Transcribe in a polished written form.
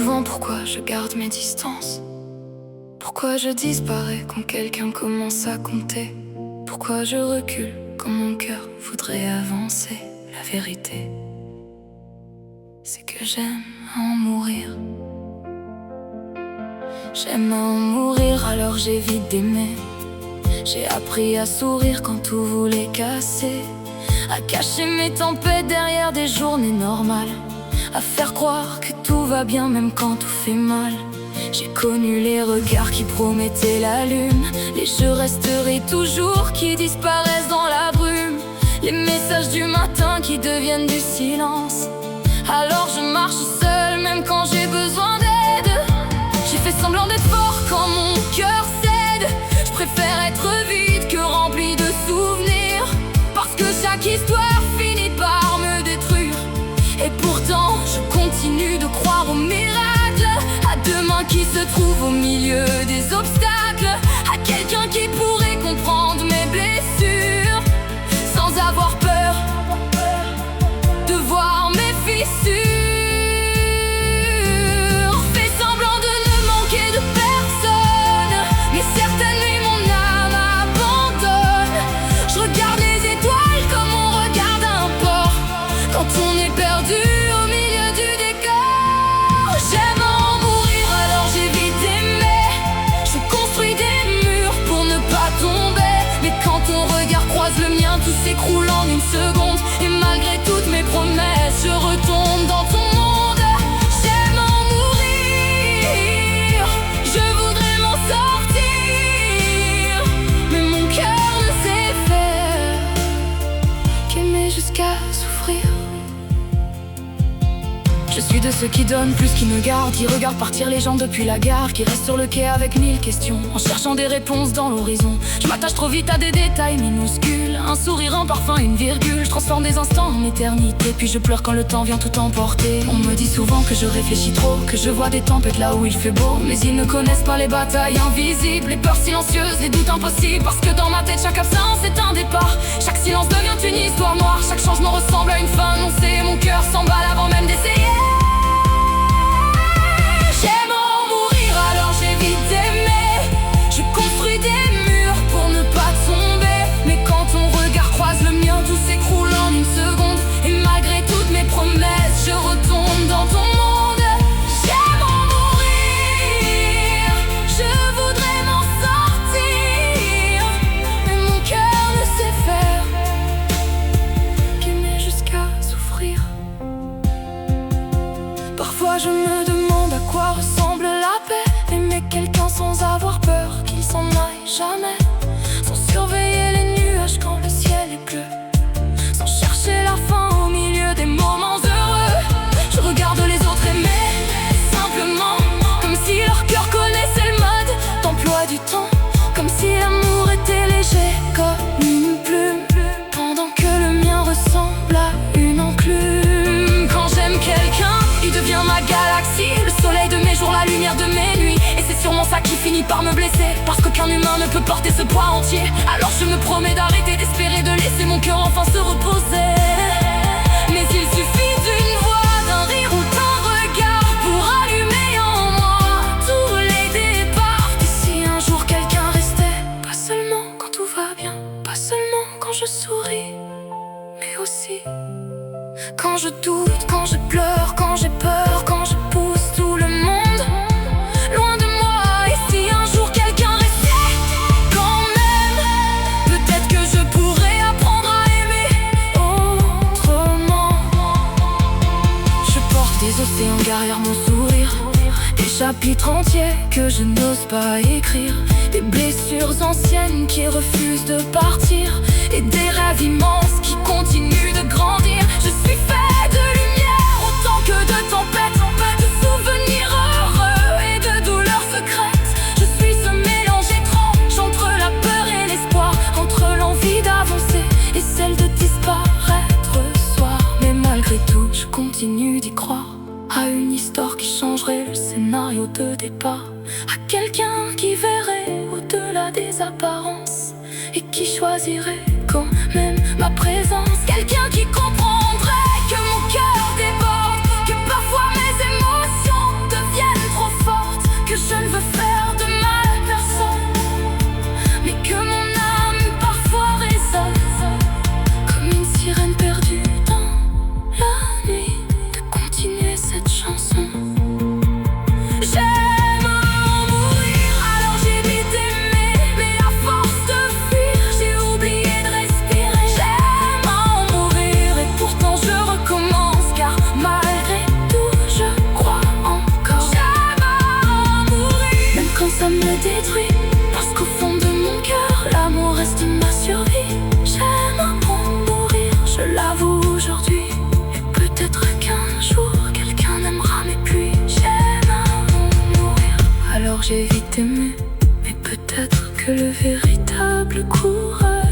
souvent pourquoi je garde mes distances. Pourquoi je disparais quand quelqu'un commence à compter. Pourquoi je recule quand mon cœur voudrait avancer. La vérité, c'est que j'aime en mourir. J'aime en mourir, alors j'évite d'aimer. J'ai appris à sourire quand tout voulait casser, à cacher mes tempêtes derrière des journées normales, à faire croire que tout va bien même quand tout fait mal. J'ai connu les regards qui promettaient la lune, les je resterai toujours qui disparaissent dans la brume, les messages du matin qui deviennent du silence. Alors je marche seule même quand j'ai besoin d'aide. J'ai fait semblant d'être fort quand mon cœur cède. Je préfère être vide que rempli de souvenirs, parce que chaque histoire finit par me détruire. Et pourtant je continue de croire au miracle, à demain qui se trouve au milieu des obstacles, à quelqu'un qui pourrait comprendre mes blessures sans avoir peur de voir mes fissures. Fais semblant de ne manquer de personne, mais certaines nuits mon âme abandonne. Je regarde les étoiles comme on regarde un port quand on est perdu au milieu du décor. J'aime en mourir, alors j'évite d'aimer. Je construis des murs pour ne pas tomber, mais quand ton regard croise le mien, tout s'écroule en une seconde. Et malgré toutes mes promesses, je retombe dans ton monde. J'aime en mourir, je voudrais m'en sortir, mais mon cœur ne sait faire qu'aimer jusqu'à souffrir. Je suis de ceux qui donnent plus qu'ils ne gardent, qui regardent partir les gens depuis la gare, qui restent sur le quai avec 1000 questions, en cherchant des réponses dans l'horizon. Je m'attache trop vite à des détails minuscules, un sourire, un parfum, une virgule. Je transforme des instants en éternité, puis je pleure quand le temps vient tout emporter. On me dit souvent que je réfléchis trop, que je vois des tempêtes là où il fait beau, mais ils ne connaissent pas les batailles invisibles, les peurs silencieuses, les doutes impossibles. Parce que dans ma tête chaque absence est un départ, chaque silence devient une histoire noire, chaque changement ressemble à une fin annoncée. Mon cœur s'emballe avant même d'essayer. J'aime en mourir, alors j'évite d'aimer. Je construis des murs pour ne pas tomber, mais quand ton regard croise le mien, tout s'écroule en une seconde. Et malgré toutes mes promesses, je retombe dans ton monde. J'aime en mourir, je voudrais m'en sortir, mais mon cœur ne sait faire qu'aimer jusqu'à souffrir. Parfois je me demande à quoi ressemble la paix, aimer quelqu'un sans avoir peur qu'il s'en aille jamais, sans surveiller les nuages quand le ciel est bleu, sans chercher la fin au milieu des moments heureux. Je regarde les autres aimer simplement, comme si leur cœur connaissait le mode d'emploi du temps, comme si l'amour était léger comme une plume, pendant que le mien ressemble à une enclume. Quand j'aime quelqu'un, il devient ma galaxie, le soleil de mes jours, la lumière de mes nuits. Et c'est sûrement ça qui finit par me blesser, parce qu'aucun humain ne peut porter ce poids entier. Alors je me promets d'arrêter d'espérer, de laisser mon cœur enfin se reposer. Mais il suffit d'une voix, d'un rire ou d'un regard pour allumer en moi tous les départs. Et si un jour quelqu'un restait, pas seulement quand tout va bien, pas seulement quand je souris, mais aussi quand je doute, quand je pleure, quand j'ai peur, quand je pousse tout le monde loin de moi. Et si un jour quelqu'un restait quand même, peut-être que je pourrais apprendre à aimer autrement. Je porte des océans derrière mon sourire, des chapitres entiers que je n'ose pas écrire, des blessures anciennes qui refusent de partir, et des rêves immenses qui continuent de grandir. Je suis fait de lumière autant que de tempêtes, de souvenirs heureux et de douleurs secrètes. Je suis ce mélange étrange entre la peur et l'espoir, entre l'envie d'avancer et celle de disparaître ce soir. Mais malgré tout, je continue d'y croire à une histoire qui changerait le scénario de départ, à quelqu'un qui verrait au-delà des apparences et qui choisirait quand même ma présence. Quelqu'un qui comprendrait que mon cœur déborde, que parfois mes émotions deviennent que le véritable courage.